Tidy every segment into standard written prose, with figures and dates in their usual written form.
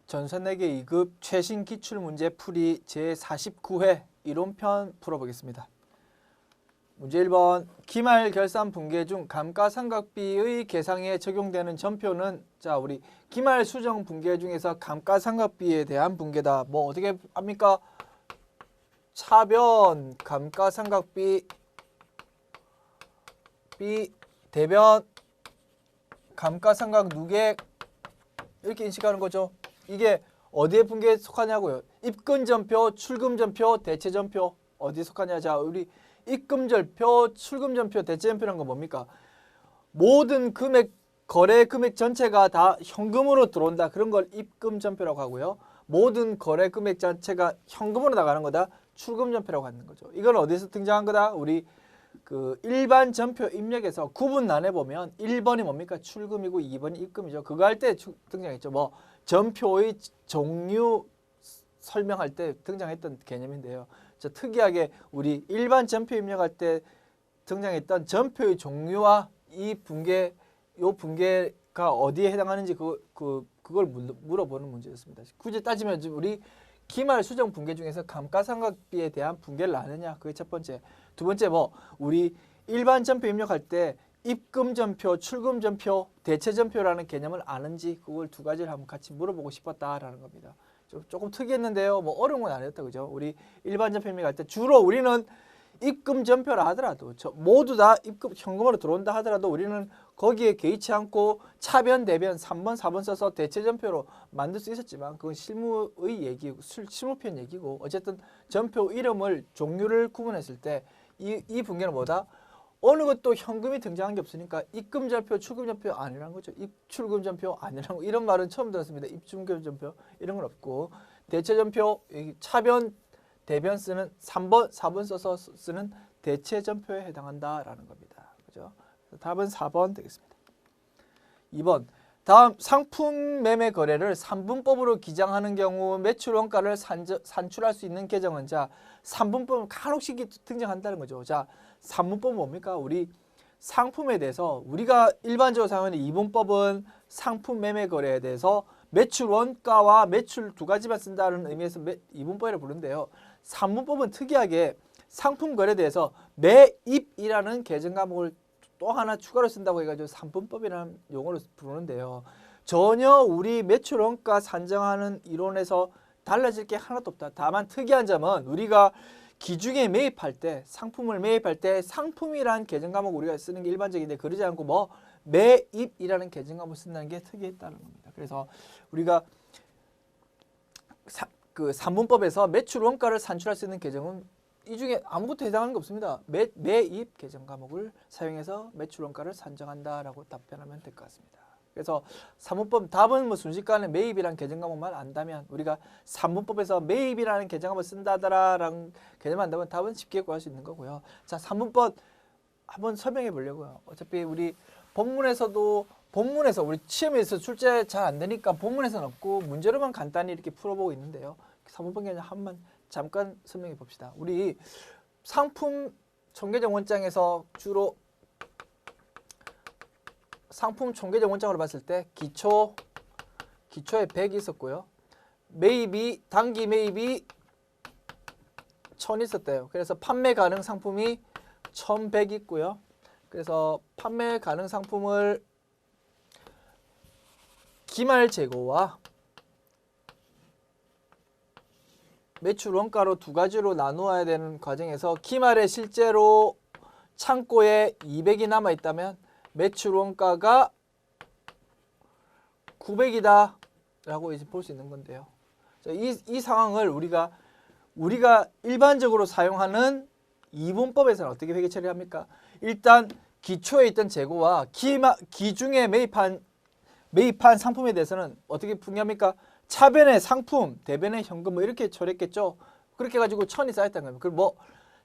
전산내계 2급 최신 기출문제 풀이 제49회 이론편 풀어보겠습니다. 문제 1번 기말 결산 분계 중 감가상각비의 계상에 적용되는 전표는 자 우리 기말 수정 분계 중에서 감가상각비에 대한 분계다. 뭐 어떻게 합니까? 차변 감가상각비 대변 감가상각 누계 이렇게 인식하는 거죠. 이게 어디에 분계에 속하냐고요. 입금전표, 출금전표, 대체전표 어디에 속하냐. 자 우리 입금전표, 출금전표, 대체전표라는 건 뭡니까? 모든 금액, 거래 금액 전체가 다 현금으로 들어온다. 그런 걸 입금전표라고 하고요. 모든 거래 금액 자체가 현금으로 나가는 거다. 출금전표라고 하는 거죠. 이건 어디서 등장한 거다? 우리 그 일반 전표 입력에서 구분 나눠 보면 1번이 뭡니까? 출금이고 2번이 입금이죠. 그거 할 때 등장했죠. 뭐 전표의 종류 설명할 때 등장했던 개념인데요. 저 특이하게 우리 일반 전표 입력할 때 등장했던 전표의 종류와 이 분계, 요 분계가 어디에 해당하는지 그걸 물어보는 문제였습니다. 굳이 따지면 우리 기말 수정 분계 중에서 감가상각비에 대한 분계를 나누냐? 그게 첫 번째. 두 번째 뭐 우리 일반 전표 입력할 때 입금전표, 출금전표, 대체전표라는 개념을 아는지 그걸 두 가지를 한번 같이 물어보고 싶었다라는 겁니다. 조금 특이했는데요. 뭐 어려운 건 아니었다. 그죠? 우리 일반 전표 입력할 때 주로 우리는 입금전표라 하더라도 모두 다 입금 현금으로 들어온다 하더라도 우리는 거기에 개의치 않고 차변, 대변 3번, 4번 써서 대체전표로 만들 수 있었지만 그건 실무의 얘기고 실무편 얘기고 어쨌든 전표 이름을 종류를 구분했을 때 이 분계는 뭐다? 어느 것도 현금이 등장한 게 없으니까 입금전표, 출금전표 아니라는 거죠. 입출금전표 아니라는 거. 이런 말은 처음 들었습니다. 입출금전표 이런 건 없고 대체전표, 차변, 대변 쓰는 3번, 4번 써서 쓰는 대체전표에 해당한다라는 겁니다. 그죠? 답은 4번 되겠습니다. 2번 다음 상품 매매 거래를 3분법으로 기장하는 경우 매출 원가를 산출할 수 있는 개정은 자 3분법은 간혹씩 등장한다는 거죠. 자 3분법은 뭡니까? 우리 상품에 대해서 우리가 일반적으로 사용하는 2분법은 상품 매매 거래에 대해서 매출 원가와 매출 두 가지만 쓴다는 의미에서 2분법이라고 부르는데요. 3분법은 특이하게 상품 거래에 대해서 매입이라는 계정 과목을 또 하나 추가로 쓴다고 해가지고 3분법이라는 용어로 부르는데요. 전혀 우리 매출 원가 산정하는 이론에서 달라질 게 하나도 없다. 다만 특이한 점은 우리가 기중에 매입할 때 상품을 매입할 때 상품이라는 계정 과목 우리가 쓰는 게 일반적인데 그러지 않고 뭐 매입이라는 계정 과목을 쓴다는 게 특이했다는 겁니다. 그래서 우리가 그 3분법에서 매출 원가를 산출할 수 있는 계정은 이 중에 아무것도 해당하는 게 없습니다. 매입 계정 과목을 사용해서 매출 원가를 산정한다라고 답변하면 될 것 같습니다. 그래서 3분법 답은 뭐 순식간에 매입이라는 계정 과목만 안다면 우리가 3분법에서 매입이라는 계정 과목을 쓴다라는 개념 안다면 답은 쉽게 구할 수 있는 거고요. 자, 3분법 한번 설명해 보려고요. 어차피 우리 본문에서 우리 시험에서 출제 잘 안 되니까 본문에서는 없고 문제로만 간단히 이렇게 풀어보고 있는데요. 3분법 개념 한번 잠깐 설명해 봅시다. 우리 상품 총계정 원장에서 주로 상품 총계정 원장으로 봤을 때 기초에 100이 있었고요. 매입이 단기 매입이 1000 있었대요. 그래서 판매 가능 상품이 1100 있고요. 그래서 판매 가능 상품을 기말 재고와 매출 원가로 두 가지로 나누어야 되는 과정에서 기말에 실제로 창고에 200이 남아 있다면 매출 원가가 900이다 라고 이제 볼 수 있는 건데요. 이 상황을 우리가 일반적으로 사용하는 2분법에서는 어떻게 회계 처리합니까? 일단 기초에 있던 재고와 기중에 매입한 상품에 대해서는 어떻게 분개합니까? 차변의 상품, 대변의 현금 뭐 이렇게 처리했겠죠. 그렇게 해가지고 1000이 쌓였다는 겁니다. 그리고 뭐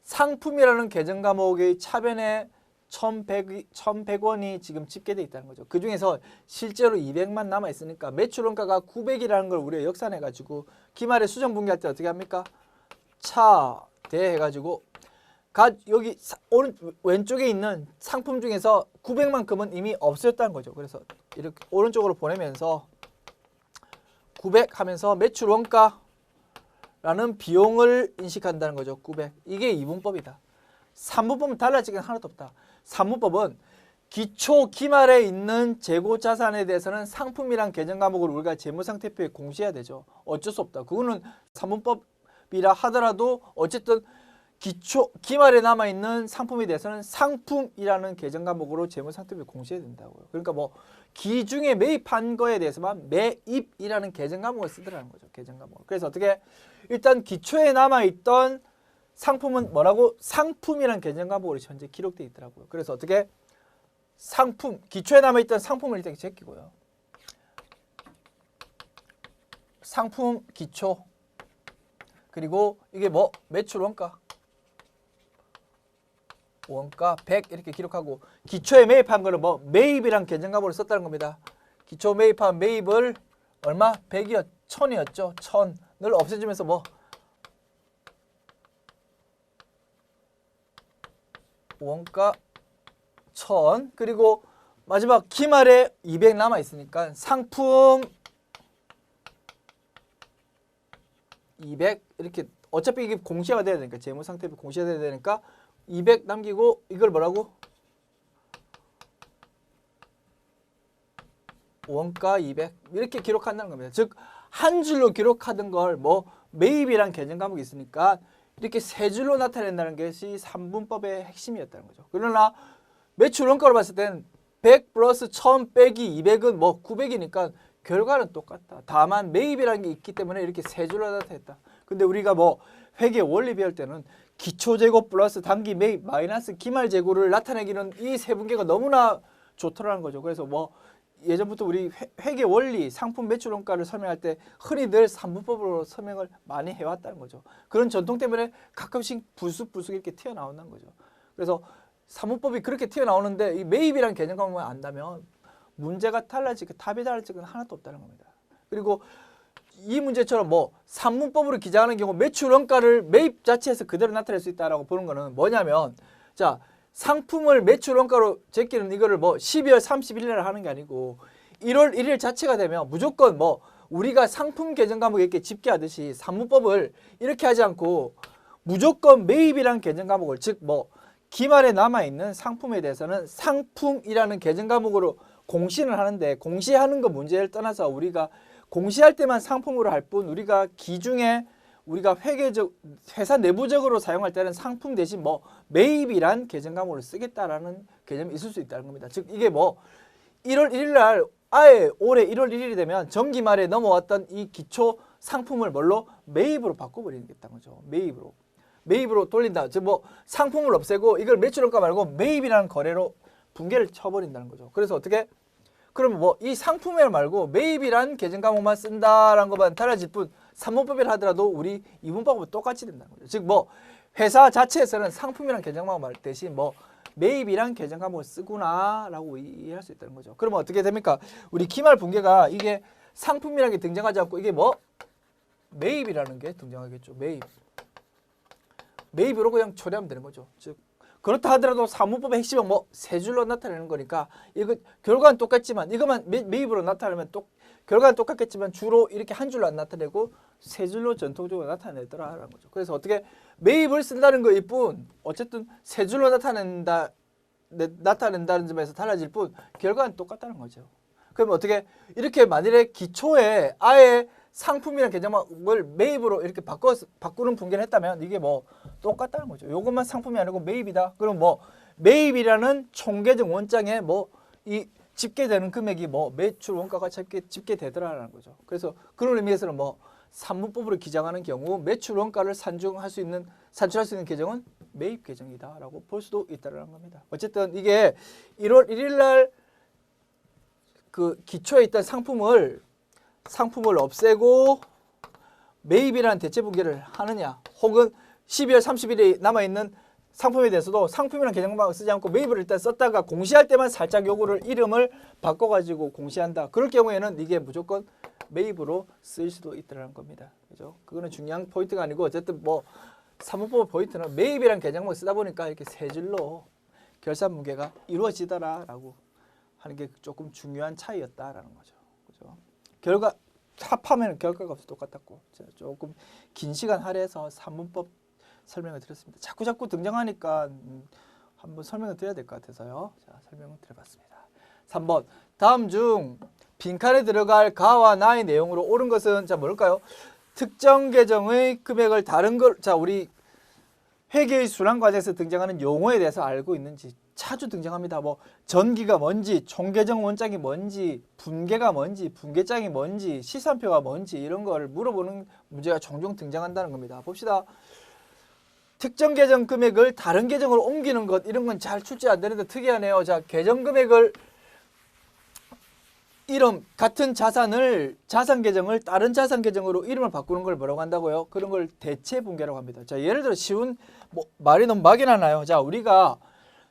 상품이라는 계정 과목의 차변에 1100원이 지금 집계되어 있다는 거죠. 그 중에서 실제로 200만 남아 있으니까 매출 원가가 900이라는 걸 우리가 역산해가지고 기말에 수정 분개할 때 어떻게 합니까? 차, 대 해가지고 여기 왼쪽에 있는 상품 중에서 900만큼은 이미 없었다는 거죠. 그래서 이렇게 오른쪽으로 보내면서 900 하면서 매출 원가라는 비용을 인식한다는 거죠. 900. 이게 2분법이다. 3분법은 달라지긴 하나도 없다. 3분법은 기초 기말에 있는 재고 자산에 대해서는 상품이란 계정 과목을 우리가 재무상태표에 공시해야 되죠. 어쩔 수 없다. 그거는 3분법이라 하더라도 어쨌든 기초 기말에 남아있는 상품에 대해서는 상품이라는 계정 과목으로 재무상태표에 공시해야 된다고요. 그러니까 뭐 기중에 매입한 거에 대해서만 매입이라는 계정 과목을 쓰더라는 거죠. 계정 과목. 그래서 어떻게 일단 기초에 남아있던 상품은 뭐라고? 상품이라는 계정 과목으로 현재 기록되어 있더라고요. 그래서 어떻게 상품, 기초에 남아있던 상품을 일단 제끼고요. 상품 기초 그리고 이게 뭐 매출 원가 100 이렇게 기록하고 기초에 매입한 거는 뭐 매입이란 계정값으로 썼다는 겁니다. 기초 매입한 매입을 얼마? 100이었 1000이었죠. 1000을 없애주면서 뭐 원가 1000 그리고 마지막 기말에 200 남아 있으니까 상품 200 이렇게 어차피 이게 공시가 돼야 되니까 재무상태표 공시가 돼야 되니까 200 남기고 이걸 뭐라고? 원가 200 이렇게 기록한다는 겁니다. 즉 한 줄로 기록하던 걸 뭐 매입이란 계정 과목이 있으니까 이렇게 세 줄로 나타낸다는 것이 3분법의 핵심이었다는 거죠. 그러나 매출 원가로 봤을 때는 100 플러스 1000 빼기 200은 뭐 900이니까 결과는 똑같다. 다만 매입이라는 게 있기 때문에 이렇게 세 줄로 나타냈다. 근데 우리가 뭐 회계 원리 배울 때는 기초재고 플러스 단기 매입 마이너스 기말재고를 나타내기는 이 세 분계가 너무나 좋더라는 거죠. 그래서 뭐 예전부터 우리 회계 원리 상품 매출 원가를 설명할 때 흔히들 3분법으로 설명을 많이 해왔다는 거죠. 그런 전통 때문에 가끔씩 불쑥불쑥 이렇게 튀어나온다는 거죠. 그래서 3분법이 그렇게 튀어나오는데 이 매입이라는 개념 과목만 안다면 문제가 달라지고 답이 달라질 건 하나도 없다는 겁니다. 그리고 이 문제처럼 뭐 3분법으로 기장하는 경우 매출 원가를 매입 자체에서 그대로 나타낼 수 있다라고 보는 거는 뭐냐면 자 상품을 매출 원가로 제끼는 이거를 뭐 12월 31일에 하는 게 아니고 1월 1일 자체가 되면 무조건 뭐 우리가 상품 계정 과목에 이렇게 집계하듯이 3분법을 이렇게 하지 않고 무조건 매입이라는 계정 과목을 즉 뭐 기말에 남아있는 상품에 대해서는 상품이라는 계정 과목으로 공시를 하는데 공시하는 거 문제를 떠나서 우리가 공시할 때만 상품으로 할 뿐 우리가 기중에 우리가 회사 내부적으로 사용할 때는 상품 대신 뭐 매입이란 계정 과목을 쓰겠다라는 개념이 있을 수 있다는 겁니다. 즉 이게 뭐 1월 1일 날 아예 올해 1월 1일이 되면 정기 말에 넘어왔던 이 기초 상품을 뭘로 매입으로 바꿔버리겠다는 거죠. 매입으로 돌린다. 즉 뭐 상품을 없애고 이걸 매출원가 말고 매입이라는 거래로 분계를 쳐버린다는 거죠. 그래서 어떻게? 그러면 뭐 이 상품을 말고 매입이란 계정 과목만 쓴다라는 것만 달라질 뿐 3분법이라 하더라도 우리 2분법하고 똑같이 된다는 거죠. 즉 뭐 회사 자체에서는 상품이란 계정 과목 말 대신 뭐 매입이란 계정 과목을 쓰구나라고 이해할 수 있다는 거죠. 그러면 어떻게 됩니까? 우리 기말 분계가 이게 상품이라는 게 등장하지 않고 이게 뭐 매입이라는 게 등장하겠죠. 매입으로 그냥 처리하면 되는 거죠. 즉 그렇다 하더라도 3분법의 핵심은 뭐 세 줄로 나타내는 거니까 이거 결과는 똑같지만 이것만 매입으로 나타내면 결과는 똑같겠지만 주로 이렇게 한 줄로 안 나타내고 세 줄로 전통적으로 나타내더라라는 거죠. 그래서 어떻게 매입을 쓴다는 거일 뿐 어쨌든 세 줄로 나타낸다는 점에서 달라질 뿐 결과는 똑같다는 거죠. 그러면 어떻게 이렇게 만일에 기초에 아예 상품이랑 계정을 매입으로 이렇게 바꾸는 분계를 했다면 이게 뭐 똑같다는 거죠. 이것만 상품이 아니고 매입이다. 그럼 뭐 매입이라는 총계정 원장에 뭐 이 집계되는 금액이 뭐 매출 원가가 집계되더라라는 거죠. 그래서 그런 의미에서는 뭐 3분법으로 기장하는 경우 매출 원가를 산출할 수 있는 계정은 매입 계정이다라고 볼 수도 있다는 겁니다. 어쨌든 이게 1월 1일 날 그 기초에 있던 상품을 없애고 매입이라는 대체 분계를 하느냐 혹은 12월 30일에 남아있는 상품에 대해서도 상품이라는 계정만 쓰지 않고 매입을 일단 썼다가 공시할 때만 살짝 요거를 이름을 바꿔가지고 공시한다. 그럴 경우에는 이게 무조건 매입으로 쓰일 수도 있다는 겁니다. 그죠? 그거는 중요한 포인트가 아니고 어쨌든 뭐 3분법 포인트는 매입이라는 계정만 쓰다 보니까 이렇게 세 줄로 결산 분계가 이루어지더라라고 하는 게 조금 중요한 차이였다라는 거죠. 그죠? 합하면 결과값이 똑같았고 조금 긴 시간 할애해서 산문법 설명을 드렸습니다. 자꾸 등장하니까 한번 설명을 드려야 될 것 같아서요. 자, 설명을 드려봤습니다. 3번 다음 중 빈칸에 들어갈 가와 나의 내용으로 옳은 것은 자 뭘까요? 특정 계정의 금액을 다른 걸 자 우리 회계의 순환 과정에서 등장하는 용어에 대해서 알고 있는지 자주 등장합니다. 뭐 전기가 뭔지, 총계정 원장이 뭔지, 분계가 뭔지, 분계장이 뭔지, 시산표가 뭔지 이런 거를 물어보는 문제가 종종 등장한다는 겁니다. 봅시다. 특정 계정 금액을 다른 계정으로 옮기는 것 이런 건 잘 출제 안 되는데 특이하네요. 자, 계정 금액을 이름 같은 자산을 자산 계정을 다른 자산 계정으로 이름을 바꾸는 걸 뭐라고 한다고요? 그런 걸 대체 분계라고 합니다. 자, 예를 들어 쉬운 말이 너무 막연하나요? 자, 우리가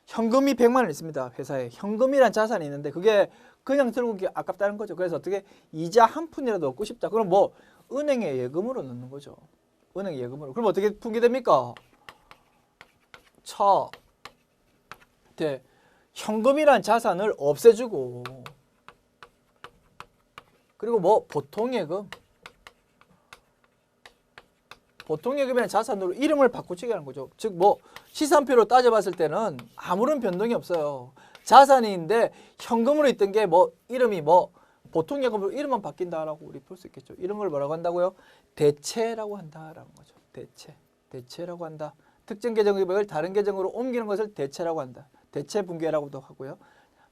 현금이 100만 원 있습니다. 회사에 현금이란 자산이 있는데 그게 그냥 들고 오기 아깝다는 거죠. 그래서 어떻게 이자 한 푼이라도 얻고 싶다. 그럼 뭐 은행에 예금으로 넣는 거죠. 은행 예금으로. 그럼 어떻게 분계됩니까? 현금이란 자산을 없애주고 그리고 뭐 보통예금이라는 자산으로 이름을 바꾸치게 하는 거죠. 즉 뭐 시산표로 따져봤을 때는 아무런 변동이 없어요. 자산인데 현금으로 있던 게 뭐 이름이 뭐 보통예금으로 이름만 바뀐다라고 우리 볼 수 있겠죠. 이런 걸 뭐라고 한다고요? 대체라고 한다라는 거죠. 대체라고 한다. 특정 계정 금액을 다른 계정으로 옮기는 것을 대체라고 한다. 대체 분계라고도 하고요.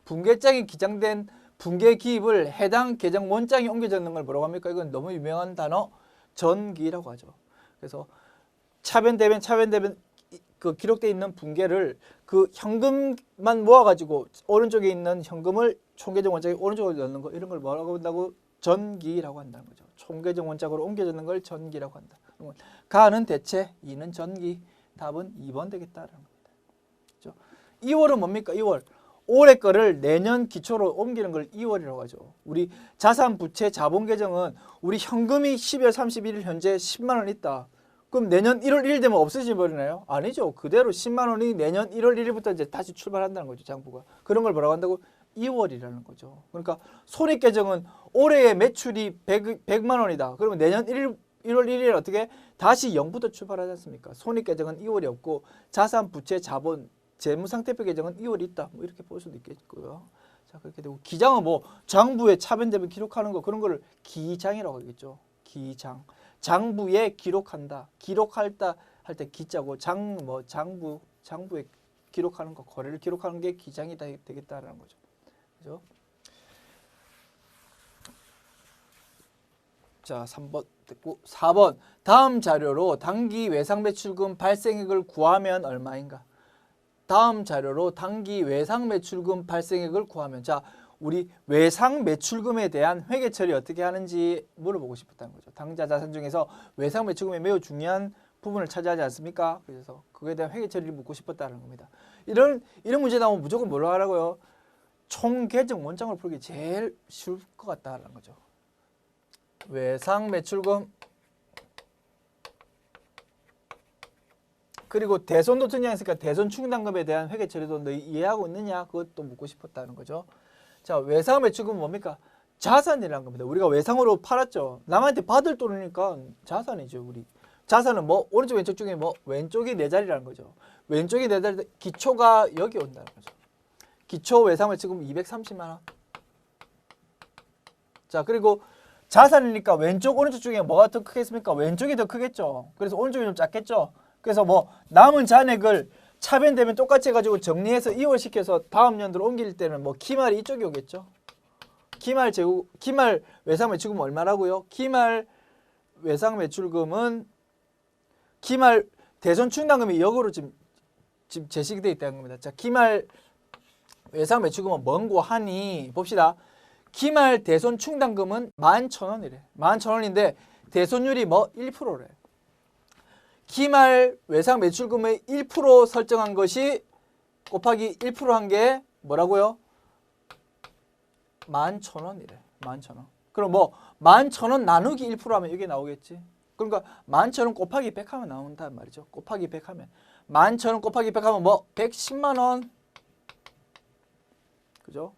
분계장이 기장된 분계 기입을 해당 계정 원장이 옮겨 적는 걸 뭐라고 합니까? 이건 너무 유명한 단어 전기라고 하죠. 그래서 차변 대변 그 기록되어 있는 분계를 그 현금만 모아가지고 오른쪽에 있는 현금을 총계정 원장이 오른쪽으로 넣는 거 이런 걸 뭐라고 한다고? 전기라고 한다는 거죠. 총계정 원장으로 옮겨 적는 걸 전기라고 한다. 가는 대체, 이는 전기. 답은 2번 되겠다라는 겁니다. 그렇죠? 2월은 뭡니까? 2월. 올해 거를 내년 기초로 옮기는 걸 2월이라고 하죠. 우리 자산 부채 자본 계정은 우리 현금이 12월 31일 현재 10만 원 있다. 그럼 내년 1월 1일 되면 없어져 버리나요? 아니죠. 그대로 10만 원이 내년 1월 1일부터 이제 다시 출발한다는 거죠. 장부가. 그런 걸 뭐라고 한다고? 2월이라는 거죠. 그러니까 손익 계정은 올해의 매출이 100만 원이다. 그러면 내년 1월 1일 어떻게 다시 0부터 출발하지 않습니까? 손익 계정은 2월이 없고 자산 부채 자본 재무상태표 계정은 2월이 있다. 뭐 이렇게 볼 수도 있겠고요. 자, 그렇게 되고 기장은 뭐 장부에 차변대변 기록하는 거 그런 거를 기장이라고 하겠죠. 기장. 장부에 기록한다. 기록할다 할 때 기자고 장부에 기록하는 거 거래를 기록하는 게 기장이 되겠다라는 거죠. 그죠? 자, 3번 됐고 4번 다음 자료로 당기 외상 매출금 발생액을 구하면 얼마인가? 다음 자료로 당기 외상 매출금 발생액을 구하면 자 우리 외상 매출금에 대한 회계 처리 어떻게 하는지 물어보고 싶었다는 거죠. 당좌 자산 중에서 외상 매출금이 매우 중요한 부분을 차지하지 않습니까? 그래서 그거에 대한 회계 처리를 묻고 싶었다는 겁니다. 이런 문제 나오면 무조건 뭘로 하라고요? 총 계정 원장을 풀기 제일 쉬울 것 같다는 거죠. 외상 매출금 그리고 대손도 등장했으니까 대손 충당금에 대한 회계 처리도 너 이해하고 있느냐 그것도 묻고 싶었다는 거죠. 자, 외상 매출금은 뭡니까? 자산이라는 겁니다. 우리가 외상으로 팔았죠. 남한테 받을 돈이니까 자산이죠. 우리 자산은 뭐 오른쪽 왼쪽 중에 뭐 왼쪽이 내 자리라는 거죠. 왼쪽이 내 자리 기초가 여기 온다는 거죠. 기초 외상 매출금 230만 원. 자, 그리고 자산이니까 왼쪽 오른쪽 중에 뭐가 더 크겠습니까? 왼쪽이 더 크겠죠. 그래서 오른쪽이 좀 작겠죠. 그래서 뭐 남은 잔액을 차변되면 똑같이 해가지고 정리해서 이월시켜서 다음 연도로 옮길 때는 뭐 기말이 이쪽이 오겠죠. 기말 외상 매출금은 얼마라고요? 기말 외상 매출금은 기말 대손 충당금이 역으로 지금 제시되어 있다는 겁니다. 자, 기말 외상 매출금은 뭔고 하니 봅시다. 기말 대손 충당금은 11,000원이래. 11,000원인데 대손율이 뭐 1%래. 기말 외상 매출금의 1% 설정한 것이 곱하기 1%한 게 뭐라고요? 11,000원이래. 11,000원. 그럼 뭐 11,000원 나누기 1% 하면 이게 나오겠지. 그러니까 11,000원 곱하기 100 하면 나온단 말이죠. 곱하기 100 하면 11,000원 곱하기 100 하면 뭐 110만 원. 그죠?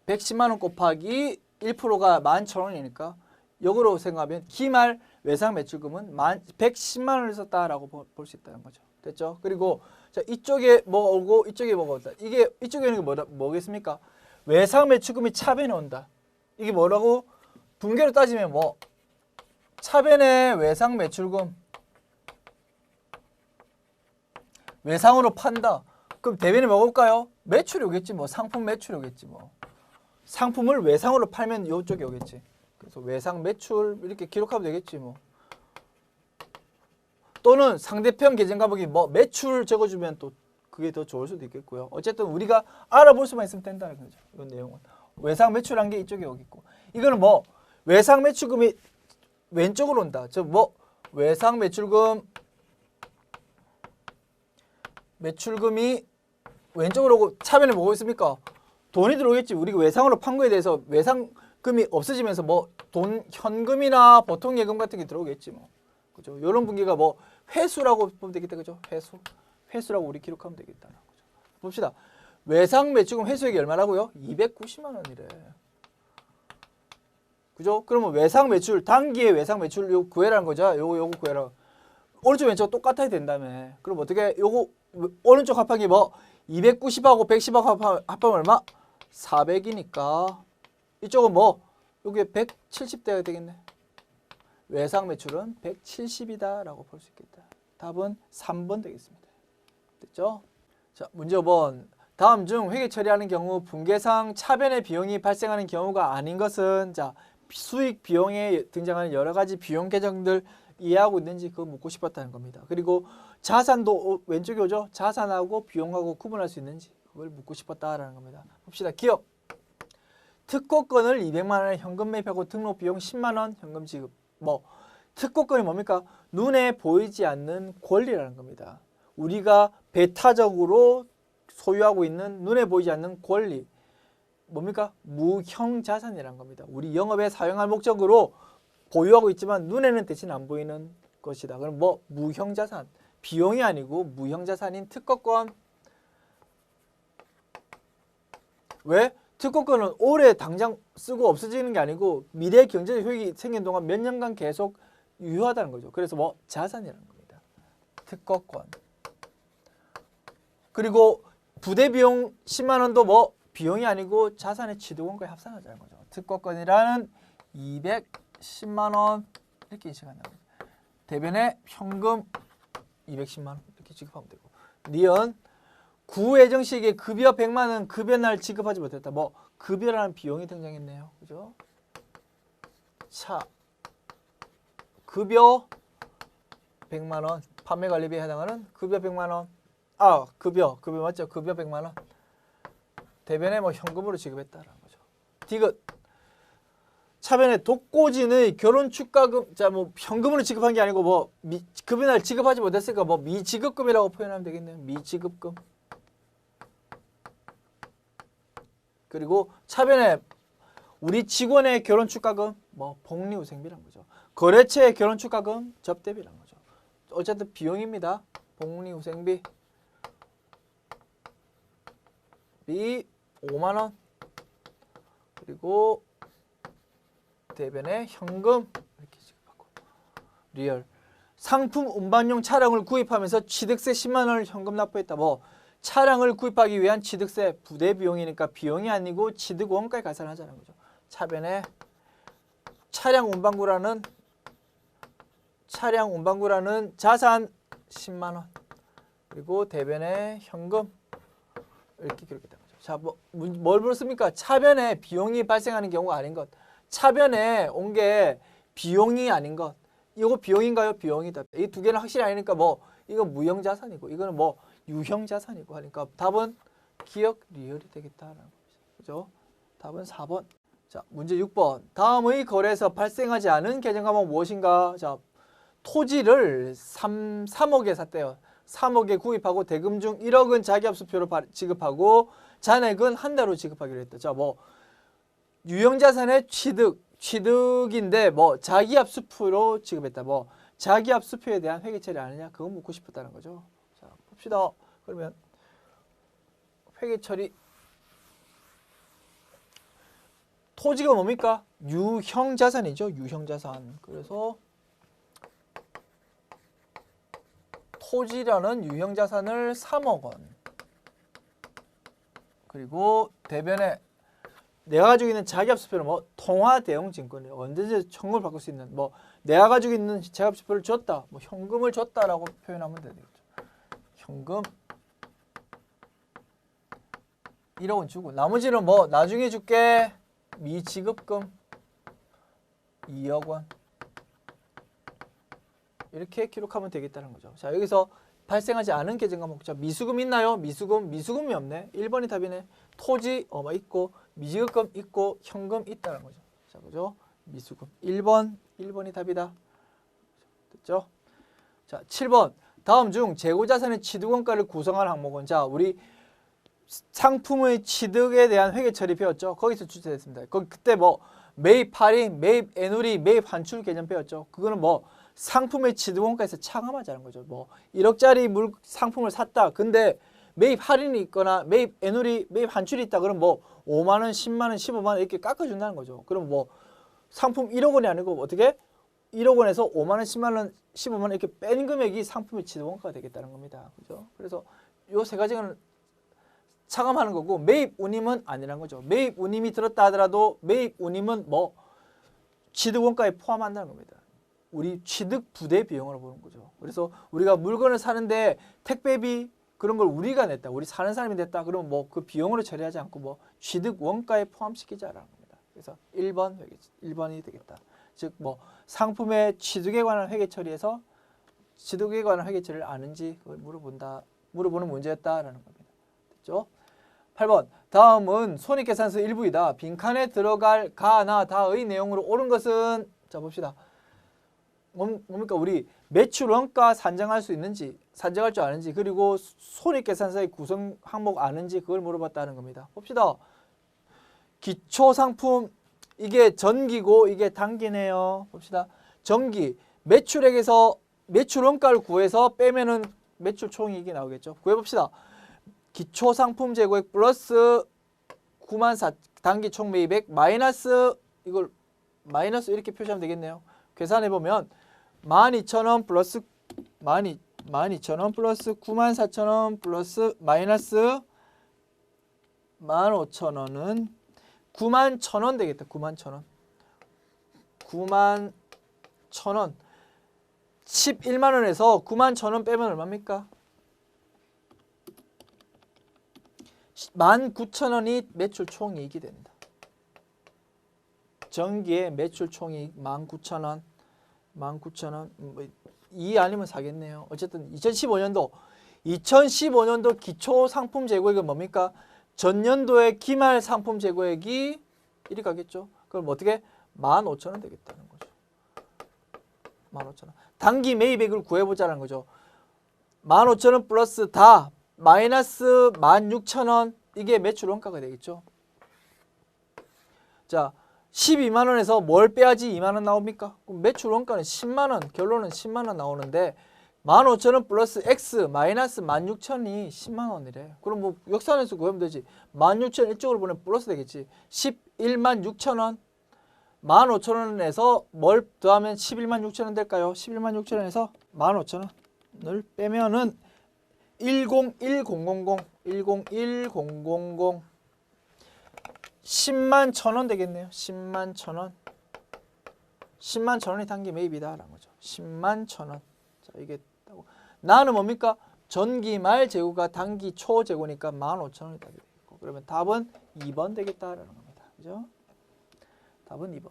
110만 원 곱하기 1%가 11,000원이니까 역으로 생각하면 기말 외상 매출금은 110만 원을 썼다라고 볼 수 있다는 거죠. 됐죠? 그리고 자, 이쪽에 뭐 오고 이쪽에 뭐가 온다. 이게 이쪽에 있는 게 뭐겠습니까? 외상 매출금이 차변에 온다. 이게 뭐라고? 분계로 따지면 뭐 차변의 외상 매출금 외상으로 판다. 그럼 대변에 뭐가 올까요? 매출이 오겠지 뭐. 상품 매출이 오겠지 뭐. 상품을 외상으로 팔면 이쪽이 오겠지. 그래서 외상 매출 이렇게 기록하면 되겠지 뭐. 또는 상대편 계정 가보기 뭐 매출 적어주면 또 그게 더 좋을 수도 있겠고요. 어쨌든 우리가 알아볼 수만 있으면 된다는 거죠. 이건 내용은. 외상 매출한 게 이쪽에 오겠고. 이거는 뭐 외상 매출금이 왼쪽으로 온다. 즉 뭐 외상 매출금이 왼쪽으로 오고 차변에 뭐가 있습니까? 돈이 들어오겠지. 우리가 외상으로 판 거에 대해서 외상금이 없어지면서 뭐 돈 현금이나 보통 예금 같은 게 들어오겠지 뭐. 그죠? 이런 분기가 뭐 회수라고 보면 되겠다. 그죠? 회수라고 우리 기록하면 되겠다는 거죠. 봅시다. 외상 매출금 회수액이 얼마라고요? 290만 원이래. 그죠? 그러면 외상 매출 단기의 외상 매출 요 구해라는 거죠. 요거 구해라. 오른쪽 왼쪽 똑같아야 된다며. 그럼 어떻게 요거 오른쪽 합하기 뭐 290하고 110하고 합하면 얼마? 400이니까 이쪽은 뭐 요게 170대가 되겠네. 외상 매출은 170이다 라고 볼 수 있겠다. 답은 3번 되겠습니다. 됐죠? 자, 문제 5번. 다음 중 회계 처리하는 경우 분계상 차변의 비용이 발생하는 경우가 아닌 것은 자 수익 비용에 등장하는 여러 가지 비용 계정들 이해하고 있는지 그거 묻고 싶었다는 겁니다. 그리고 자산도 왼쪽에 오죠. 자산하고 비용하고 구분할 수 있는지 그걸 묻고 싶었다라는 겁니다. 봅시다. 기억. 특허권을 200만 원에 현금 매입하고 등록 비용 10만 원 현금 지급. 뭐 특허권이 뭡니까? 눈에 보이지 않는 권리라는 겁니다. 우리가 배타적으로 소유하고 있는 눈에 보이지 않는 권리. 뭡니까? 무형자산이라는 겁니다. 우리 영업에 사용할 목적으로 보유하고 있지만 눈에는 대신 안 보이는 것이다. 그럼 뭐 무형자산. 비용이 아니고 무형자산인 특허권. 왜? 특허권은 올해 당장 쓰고 없어지는 게 아니고 미래 경제적 효익이 생긴 동안 몇 년간 계속 유효하다는 거죠. 그래서 뭐 자산이라는 겁니다. 특허권. 그리고 부대 비용 10만 원도 뭐 비용이 아니고 자산의 취득원가에 합산하자는 거죠. 특허권이라는 210만 원 이렇게 인식한다는 거죠. 대변에 현금 210만 원 이렇게 지급하면 되고. 니은 구예정 시기에 급여 100만 원 급여 날 지급하지 못했다. 뭐 급여라는 비용이 등장했네요. 그죠? 차 급여 100만 원 판매 관리비에 해당하는 급여 100만 원. 아, 급여 맞죠? 급여 100만 원. 대변에 뭐 현금으로 지급했다라는 거죠. 디귿 차변에 독고진의 결혼 축가금 자 뭐 현금으로 지급한 게 아니고 뭐 급여 날 지급하지 못했으니까 뭐 미지급금이라고 표현하면 되겠네요. 미지급금. 그리고 차변에 우리 직원의 결혼 축가금 뭐 복리후생비라는 거죠. 거래처의 결혼 축가금 접대비라는 거죠. 어쨌든 비용입니다. 복리후생비 비 5만 원. 그리고 대변에 현금 이렇게 지급하고. 리얼 상품 운반용 차량을 구입하면서 취득세 10만 원을 현금 납부했다. 뭐 차량을 구입하기 위한 취득세 부대 비용이니까 비용이 아니고 취득 원가에 계산하자는 거죠. 차변에 차량 운반구라는 자산 10만 원. 그리고 대변에 현금 이렇게 기록했다는 거죠. 자, 뭘 물었습니까? 차변에 비용이 발생하는 경우가 아닌 것. 차변에 온 게 비용이 아닌 것. 이거 비용인가요? 비용이다. 이 두 개는 확실히 아니니까 뭐 이건 무형자산이고 이거는 뭐 유형자산이고 하니까 답은 기억 리얼이 되겠다라는 거죠. 그죠? 답은 4번. 자, 문제 6번. 다음의 거래에서 발생하지 않은 계정 과목 무엇인가? 자, 토지를 3억에 샀대요. 3억에 구입하고 대금 중 1억은 자기압수표로 지급하고 잔액은 한 달로 지급하기로 했다. 자, 뭐 유형자산의 취득인데 뭐 자기압수표로 지급했다. 뭐 자기압수표에 대한 회계 처리 아니냐? 그거 묻고 싶었다는 거죠. 자, 봅시다. 그러면 회계 처리 토지가 뭡니까? 유형 자산이죠. 유형 자산. 그래서 토지라는 유형 자산을 3억 원. 그리고 대변에 내가 가지고 있는 자기합수표는 뭐 통화 대용 증권이에요. 언제든지 현금을 바꿀 수 있는 뭐 내가 가지고 있는 자기합수표를 줬다. 뭐 현금을 줬다라고 표현하면 되겠죠. 현금 1억 원 주고 나머지는 뭐 나중에 줄게. 미지급금 2억 원. 이렇게 기록하면 되겠다는 거죠. 자, 여기서 발생하지 않은 계정 과목. 자, 미수금 있나요? 미수금이 없네. 1번이 답이네. 토지 있고 미지급금 있고 현금 있다는 거죠. 자, 그죠? 미수금 1번이 답이다. 됐죠? 자, 7번. 다음 중 재고자산의 취득원가를 구성한 항목은 자, 우리 상품의 취득에 대한 회계 처리 배웠죠. 거기서 출제됐습니다. 그때 뭐 매입 할인, 매입 애누리, 매입 환출 개념 배웠죠. 그거는 뭐 상품의 취득원가에서 차감하자는 거죠. 뭐 1억짜리 상품을 샀다. 근데 매입 할인이 있거나 매입 애누리, 매입 환출이 있다. 그럼 뭐 5만 원, 10만 원, 15만 원 이렇게 깎아준다는 거죠. 그럼 뭐 상품 1억 원이 아니고 어떻게 1억 원에서 5만 원, 10만 원, 15만 원 이렇게 뺀 금액이 상품의 취득원가가 되겠다는 겁니다. 그죠? 그래서 요 세 가지는 차감하는 거고 매입 운임은 아니란 거죠. 매입 운임이 들었다 하더라도 매입 운임은 뭐 취득원가에 포함한다는 겁니다. 우리 취득 부대 비용으로 보는 거죠. 그래서 우리가 물건을 사는데 택배비 그런 걸 우리가 냈다. 우리 사는 사람이 냈다. 그러면 뭐 그 비용으로 처리하지 않고 뭐 취득 원가에 포함시키자라는 겁니다. 그래서 1번이 되겠다. 즉 뭐 상품의 취득에 관한 회계 처리에서 취득에 관한 회계 처리를 아는지 그걸 물어보는 문제였다라는 겁니다. 됐죠? 8번. 다음은 손익계산서 일부이다. 빈칸에 들어갈 가나 다의 내용으로 옳은 것은 자 봅시다. 뭡니까? 우리 매출 원가 산정할 수 있는지 산정할 줄 아는지 그리고 손익계산서의 구성 항목 아는지 그걸 물어봤다는 겁니다. 봅시다. 기초상품 이게 전기고 이게 단기네요. 봅시다. 전기 매출액에서 매출 원가를 구해서 빼면은 매출 총이익이 나오겠죠. 구해봅시다. 기초상품 재고액 플러스 94,000 단기 총매입액 마이너스 이걸 마이너스 이렇게 표시하면 되겠네요. 계산해보면 12,000원 플러스 12,000원 플러스 94,000원 플러스 마이너스 15,000원은 91,000원 되겠다. 91,000원 91,000원 11만원에서 91,000원 빼면 얼마입니까? 19,000원이 매출 총이익이 된다. 전기의 매출 총이익 19,000원 19,000원 이 아니면 사겠네요. 어쨌든 2015년도 기초 상품 재고액은 뭡니까? 전년도의 기말 상품 재고액이 이리 가겠죠. 그럼 어떻게? 15,000원 되겠다는 거죠. 15,000원. 단기 매입액을 구해보자는 거죠. 15,000원 플러스 다 마이너스 16,000원 이게 매출 원가가 되겠죠. 자, 12만 원에서 뭘 빼야지 2만 원 나옵니까? 그럼 매출 원가는 10만 원, 결론은 10만 원 나오는데 15,000원 플러스 X 마이너스 16,000이 10만 원이래. 그럼 뭐 역산해서 구하면 되지. 16,000 이쪽으로 보내면 플러스 되겠지. 11만 6천원 15,000원에서 뭘 더하면 11만 6천원 될까요? 11만 6천원에서 15,000원을 빼면은 101000 10만 1,000원 되겠네요. 10만 1,000원 10만 1,000원이 단기 매입이다라는 거죠. 10만 1,000원. 자, 이게 나는 뭡니까? 전기 말 재고가 단기 초 재고니까 15,000원이 답이 되겠고 그러면 답은 2번 되겠다라는 겁니다. 그죠? 답은 2번.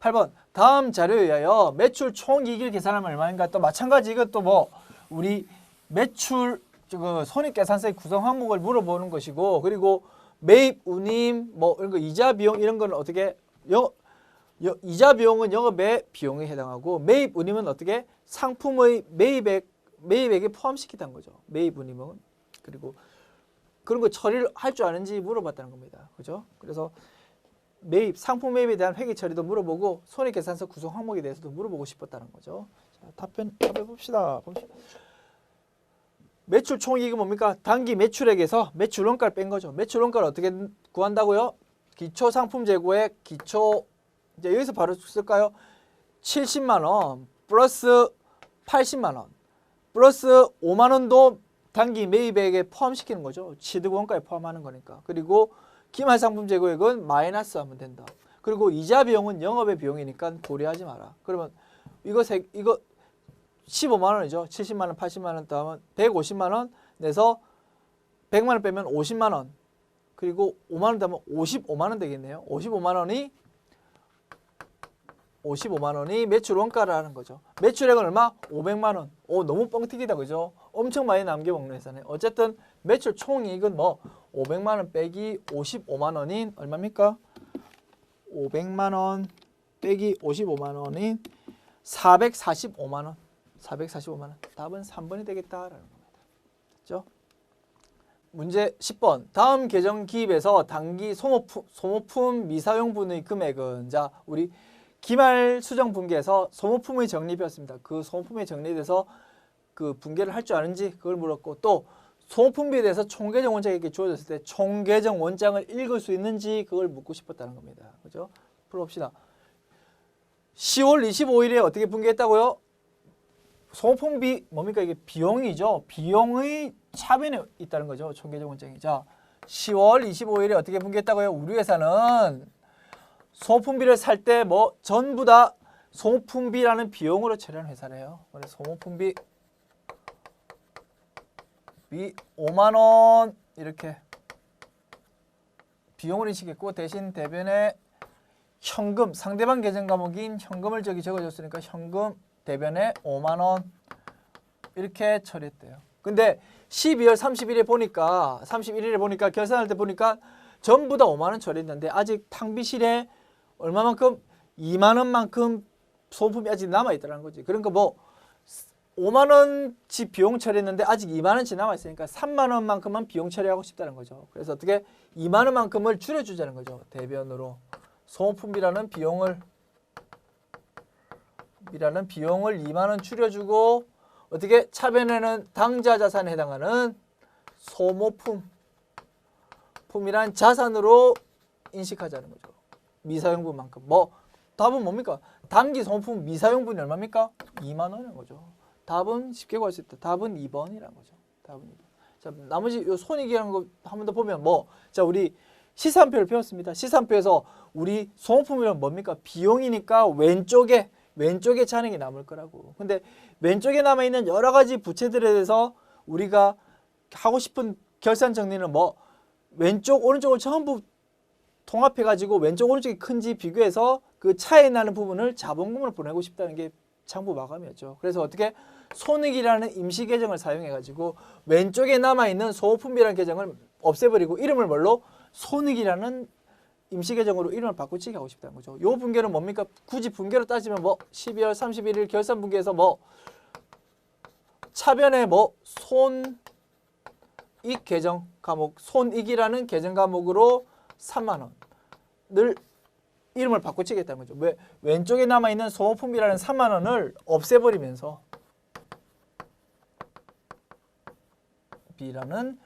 8번. 다음 자료에 의하여 매출 총이익을 계산하면 얼마인가? 또 마찬가지 이것도 뭐 우리 매출 손익계산서의 구성 항목을 물어보는 것이고 그리고 매입 운임 뭐 이런 거 이자 비용 이런 거는 어떻게 이자 비용은 영업의 비용에 해당하고 매입 운임은 어떻게 상품의 매입액에 포함시키다는 거죠. 매입 운임은 그리고 그런 거 처리를 할 줄 아는지 물어봤다는 겁니다. 그죠? 그래서 상품 매입에 대한 회계 처리도 물어보고 손익계산서 구성 항목에 대해서도 물어보고 싶었다는 거죠. 자, 답해 봅시다. 매출 총이익은 뭡니까? 단기 매출액에서 매출 원가를 뺀 거죠. 매출 원가를 어떻게 구한다고요? 기초 상품 재고의 기초 이제 여기서 바로 쓸까요? 70만 원 플러스 80만 원 플러스 5만 원도 단기 매입액에 포함시키는 거죠. 취득 원가에 포함하는 거니까. 그리고 기말 상품 재고액은 마이너스 하면 된다. 그리고 이자 비용은 영업의 비용이니까 고려하지 마라. 그러면 이거 15만 원이죠. 70만 원, 80만 원 따면 150만 원 내서 100만 원 빼면 50만 원. 그리고 5만 원 따면 55만 원 되겠네요. 55만 원이 매출 원가라는 거죠. 매출액은 얼마? 500만 원. 오, 너무 뻥튀기다, 그죠? 엄청 많이 남겨먹는 회사네. 어쨌든 매출 총이익은 뭐 500만 원 빼기 55만 원인 얼마입니까? 500만 원 빼기 55만 원인 445만 원. 445만 원. 답은 3번이 되겠다라는 겁니다. 됐죠? 문제 10번. 다음 계정 기입에서 단기 소모품 미사용분의 금액은 자, 우리 기말 수정 분기에서 소모품의 적립이었습니다. 그 소모품이 적립돼서 그 분계를 할 줄 아는지 그걸 물었고 또 소모품비에 대해서 총계정 원장에게 주어졌을 때 총계정 원장을 읽을 수 있는지 그걸 묻고 싶었다는 겁니다. 그죠? 풀어봅시다. 10월 25일에 어떻게 분계했다고요? 소모품비 뭡니까? 이게 비용이죠. 비용의 차변에 있다는 거죠. 총계정 원장이. 자, 10월 25일에 어떻게 분계했다고요? 우리 회사는 소모품비를 살 때 뭐 전부 다 소모품비라는 비용으로 처리하는 회사래요. 그래서 소모품비 5만 원 이렇게 비용을 인식했고 대신 대변에 현금 상대방 계정 과목인 현금을 저기 적어줬으니까 현금 대변에 5만 원 이렇게 처리했대요. 근데 12월 31일에 보니까 결산할 때 보니까 전부 다 5만 원 처리했는데 아직 탕비실에 얼마만큼? 2만 원만큼 소모품이 아직 남아있다는 거지. 그러니까 뭐 5만 원치 비용 처리했는데 아직 2만 원치 남아있으니까 3만 원만큼만 비용 처리하고 싶다는 거죠. 그래서 어떻게 2만 원만큼을 줄여주자는 거죠. 대변으로 소모품비라는 비용을 2만 원 줄여주고 어떻게 차변에는 당좌 자산에 해당하는 소모품이란 자산으로 인식하자는 거죠. 미사용분만큼. 뭐 답은 뭡니까? 단기 소모품 미사용분이 얼마입니까? 2만 원인 거죠. 답은 쉽게 구할 수 있다. 답은 2번이라는 거죠. 답은 2번. 자, 나머지 요 손익이라는 거 한 번 더 보면 뭐 자, 우리 시산표를 배웠습니다. 시산표에서 우리 소모품이란 뭡니까? 비용이니까 왼쪽에 잔액이 남을 거라고. 근데 왼쪽에 남아 있는 여러 가지 부채들에 대해서 우리가 하고 싶은 결산 정리는 뭐 왼쪽 오른쪽을 전부 통합해가지고 왼쪽 오른쪽이 큰지 비교해서 그 차이 나는 부분을 자본금으로 보내고 싶다는 게 장부 마감이었죠. 그래서 어떻게 손익이라는 임시 계정을 사용해가지고 왼쪽에 남아있는 소모품비라는 계정을 없애버리고 이름을 뭘로? 손익이라는 임시 계정으로 이름을 바꾸치기 하고 싶다는 거죠. 요 분계는 뭡니까? 굳이 분계로 따지면 뭐 12월 31일 결산 분계에서 뭐 차변에 뭐 손익 계정 과목 손익이라는 계정 과목으로 3만 원을 이름을 바꾸치겠다는 거죠. 왜? 왼쪽에 남아있는 소모품비라는 3만 원을 없애버리면서 B라는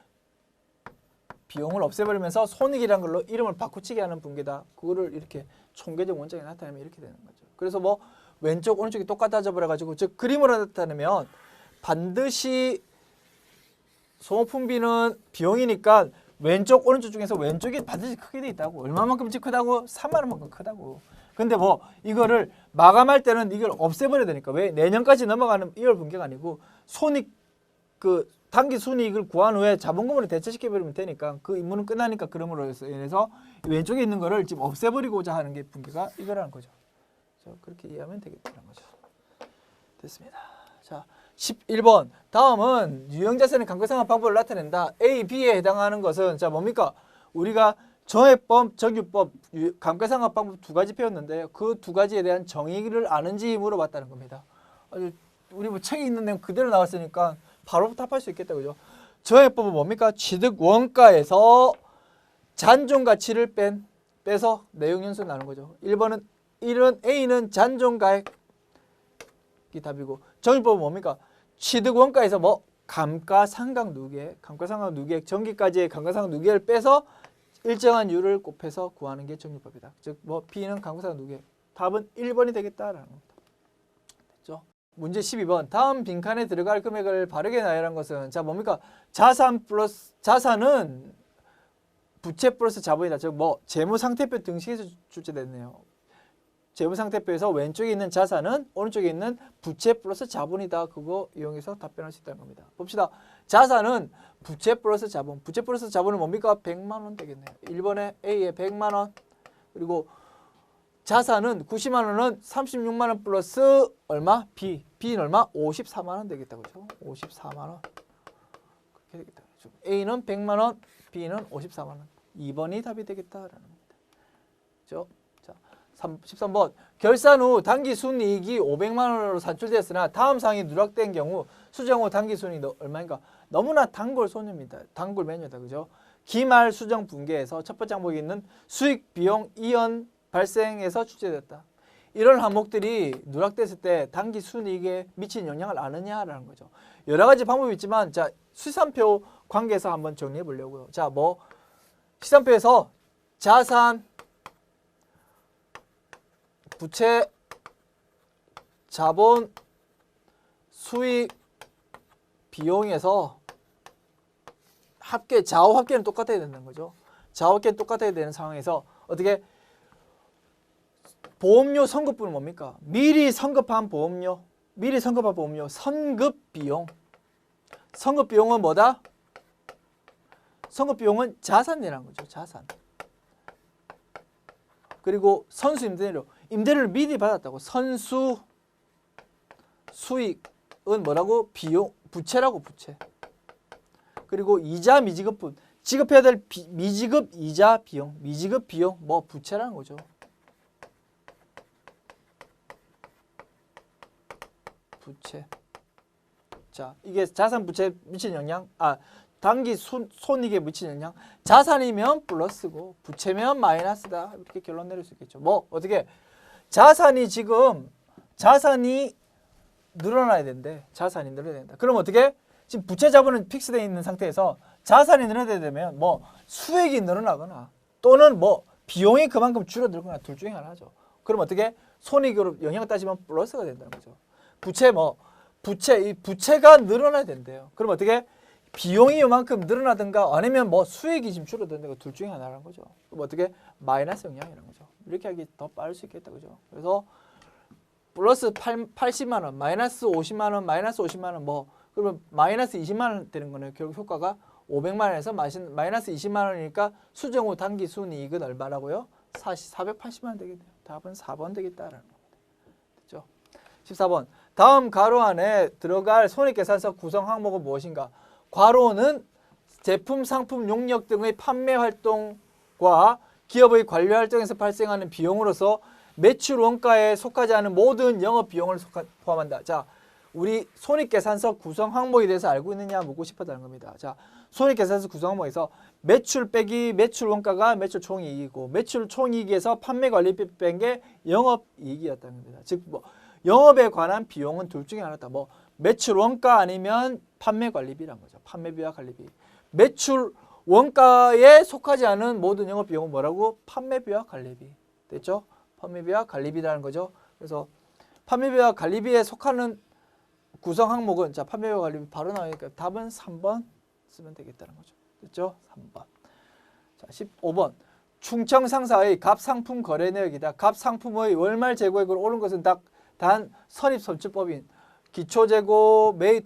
비용을 없애버리면서 손익이라는 걸로 이름을 바꾸치게 하는 분계다. 그거를 이렇게 총계정 원장에 나타내면 이렇게 되는 거죠. 그래서 뭐 왼쪽 오른쪽이 똑같아져 버려가지고 즉 그림으로 나타내면 반드시 소모품비는 비용이니까 왼쪽 오른쪽 중에서 왼쪽이 반드시 크게 돼 있다고. 얼마만큼 크다고? 3만 원만큼 크다고. 근데 뭐 이거를 마감할 때는 이걸 없애버려야 되니까 왜? 내년까지 넘어가는 2월 분계가 아니고 손익 그 단기 순이익을 구한 후에 자본금으로 대체시켜버리면 되니까 그 임무는 끝나니까 그럼으로 인해서 왼쪽에 있는 거를 지금 없애버리고자 하는 게 분계가 이거라는 거죠. 그래서 그렇게 이해하면 되겠다는 거죠. 됐습니다. 자, 11번. 다음은 유형자산의 감가상각 방법을 나타낸다. A, B에 해당하는 것은 자 뭡니까? 우리가 정액법, 정유법, 감가상각 방법 두 가지 배웠는데요. 그 두 가지에 대한 정의를 아는지 물어봤다는 겁니다. 우리 뭐 책에 있는 내용 그대로 나왔으니까 바로 답할 수 있겠다, 그죠? 정액법은 뭡니까? 취득 원가에서 잔존 가치를 빼서 내용 연수 나눈 거죠. 1번은 A는 잔존가액이 답이고 정유법은 뭡니까? 취득 원가에서 뭐 감가상각 누계액, 전기까지의 감가상각 누계를 빼서 일정한 율을 곱해서 구하는 게 정리법이다. 즉 뭐 B는 강구사가 누구예요? 답은 1번이 되겠다라는 겁니다. 됐죠? 문제 12번. 다음 빈칸에 들어갈 금액을 바르게 나열한 것은 자 뭡니까? 자산은 부채 플러스 자본이다. 즉 뭐 재무상태표 등식에서 출제됐네요. 재무상태표에서 왼쪽에 있는 자산은 오른쪽에 있는 부채 플러스 자본이다. 그거 이용해서 답변할 수 있다는 겁니다. 봅시다. 자산은 부채 플러스 자본. 부채 플러스 자본은 뭡니까? 100만 원 되겠네요. 1번에 A에 100만 원. 그리고 자산은 90만 원은 36만 원 플러스 얼마? B. B는 얼마? 54만 원 되겠다. 그죠? 54만 원. 그렇게 되겠다. A는 100만 원, B는 54만 원. 2번이 답이 되겠다라는 겁니다. 그죠? 13번. 결산 후 당기 순이익이 500만 원으로 산출되었으나 다음 사항이 누락된 경우 수정 후 당기 순이익이 얼마인가? 너무나 단골 손해입니다. 단골 메뉴다. 그죠? 기말 수정 분계에서 첫 번째 항목에 있는 수익 비용 이연 발생해서 출제됐다. 이런 항목들이 누락됐을 때 당기 순이익에 미치는 영향을 아느냐라는 거죠. 여러 가지 방법이 있지만 자, 시산표 관계에서 한번 정리해 보려고요. 자, 뭐 시산표에서 자산 부채, 자본, 수익, 비용에서 합계, 좌우 합계는 똑같아야 된다는 거죠. 좌우 합계는 똑같아야 되는 상황에서 어떻게 보험료 선급분은 뭡니까? 미리 선급한 보험료, 선급 비용. 선급 비용은 뭐다? 선급 비용은 자산이라는 거죠. 자산. 그리고 선수 임대료를 미리 받았다고. 선수 수익은 뭐라고? 비용, 부채라고. 부채. 그리고 이자 미지급분. 지급해야 될 미지급 이자 비용. 미지급 비용 뭐 부채라는 거죠. 부채. 자, 이게 자산 부채에 미치는 영향. 당기 손익에 미치는 영향. 자산이면 플러스고 부채면 마이너스다. 이렇게 결론 내릴 수 있겠죠. 뭐 어떻게 자산이 늘어나야 된대. 자산이 늘어야 된다. 그럼 어떻게? 지금 부채 자본은 픽스되어 있는 상태에서 자산이 늘어나야 되면 뭐 수익이 늘어나거나 또는 뭐 비용이 그만큼 줄어들거나 둘 중에 하나죠. 그럼 어떻게? 손익으로 영향을 따지면 플러스가 된다는 거죠. 이 부채가 늘어나야 된대요. 그럼 어떻게? 비용이 이만큼 늘어나든가 아니면 뭐 수익이 지금 줄어든가 둘 중에 하나라는 거죠. 그럼 어떻게? 마이너스 영향이라는 거죠. 이렇게 하기 더 빠를 수 있겠다. 그죠? 그래서 플러스 80만 원, 마이너스 50만 원, 마이너스 50만 원 뭐 그러면 마이너스 20만 원 되는 거네요. 결국 효과가 500만 원에서 마이너스 20만 원이니까 수정 후 당기 순이익은 얼마라고요? 480만 원 되겠네요. 답은 4번 되겠다라는 겁니다. 됐죠? 14번. 다음 가로 안에 들어갈 손익계산서 구성 항목은 무엇인가? 괄호는 제품, 상품, 용역 등의 판매 활동과 기업의 관리 활동에서 발생하는 비용으로서 매출 원가에 속하지 않은 모든 영업 비용을 포함한다. 자, 우리 손익계산서 구성 항목에 대해서 알고 있느냐 묻고 싶었다는 겁니다. 자, 손익계산서 구성 항목에서 매출 빼기 매출 원가가 매출 총이익이고 매출 총이익에서 판매 관리비 뺀 게 영업이익이었다는 겁니다. 즉 뭐 영업에 관한 비용은 둘 중에 하나다. 뭐 매출 원가 아니면 판매 관리비란 거죠. 판매비와 관리비. 매출 원가에 속하지 않은 모든 영업 비용은 뭐라고? 판매비와 관리비. 됐죠? 판매비와 관리비라는 거죠. 그래서 판매비와 관리비에 속하는 구성 항목은 자, 판매비와 관리비 바로 나오니까 답은 3번 쓰면 되겠다는 거죠. 됐죠? 3번. 자, 15번. 충청 상사의 갑상품 거래 내역이다. 갑상품의 월말 재고액으로 오른 것은 단 선입선출법인 기초재고, 매입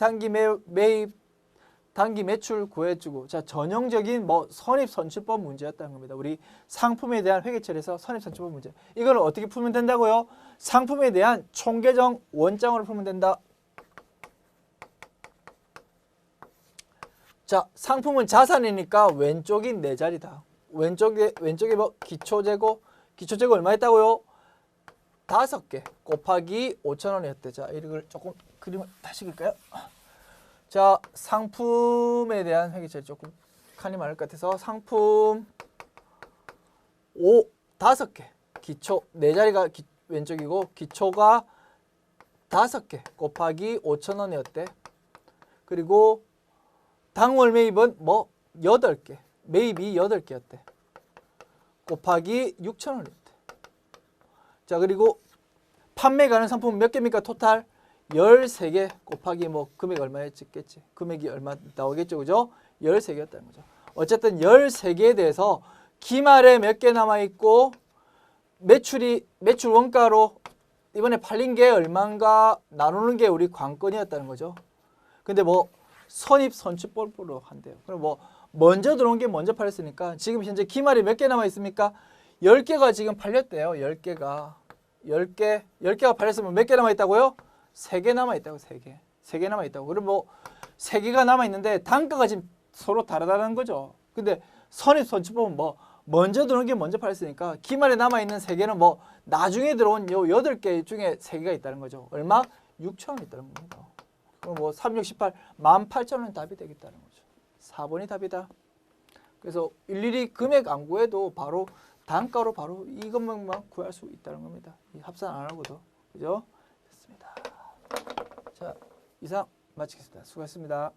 단기 매출 구해주고. 자, 전형적인 뭐 선입선출법 문제였다는 겁니다. 우리 상품에 대한 회계처리에서 선입선출법 문제. 이걸 어떻게 풀면 된다고요? 상품에 대한 총계정 원장으로 풀면 된다. 자, 상품은 자산이니까 왼쪽이 네 자리다. 왼쪽에 뭐 기초재고 얼마 있다고요? 5개 곱하기 5,000원이었대. 자, 이걸 조금 그림을 다시 그릴까요? 자, 상품에 대한 회계처리 조금 칸이 많을 것 같아서 상품 5개 기초 네 자리가 왼쪽이고 기초가 5개 곱하기 5,000원이었대. 그리고 당월 매입은 뭐 8개 매입이 8개였대. 곱하기 6,000원. 자, 그리고 판매 가능 상품 몇 개입니까? 토탈 13개 곱하기 뭐 금액 얼마였겠지? 금액이 얼마 나오겠죠, 그죠? 13개였다는 거죠. 어쨌든 13개에 대해서 기말에 몇 개 남아 있고 매출 원가로 이번에 팔린 게 얼마인가 나누는 게 우리 관건이었다는 거죠. 근데 뭐 선입선출법으로 한대요. 그럼 뭐 먼저 들어온 게 먼저 팔렸으니까 지금 현재 기말이 몇 개 남아 있습니까? 10개가 지금 팔렸대요. 10개가 팔렸으면 몇 개 남아 있다고요? 3개 남아 있다고. 3개 남아 있다고. 그럼 뭐 3개가 남아 있는데 단가가 지금 서로 다르다는 거죠. 근데 선입선출법은 뭐 먼저 들어온 게 먼저 팔렸으니까 기말에 남아 있는 3개는 뭐 나중에 들어온 요 8개 중에 3개가 있다는 거죠. 얼마? 6,000원 있다는 겁니다. 그럼 뭐 3, 6, 18, 18,000원 답이 되겠다는 거죠. 4번이 답이다. 그래서 일일이 금액 안 구해도 바로 단가로 바로 이것만 구할 수 있다는 겁니다. 이 합산 안 하고도. 그죠? 됐습니다. 자, 이상 마치겠습니다. 수고하셨습니다.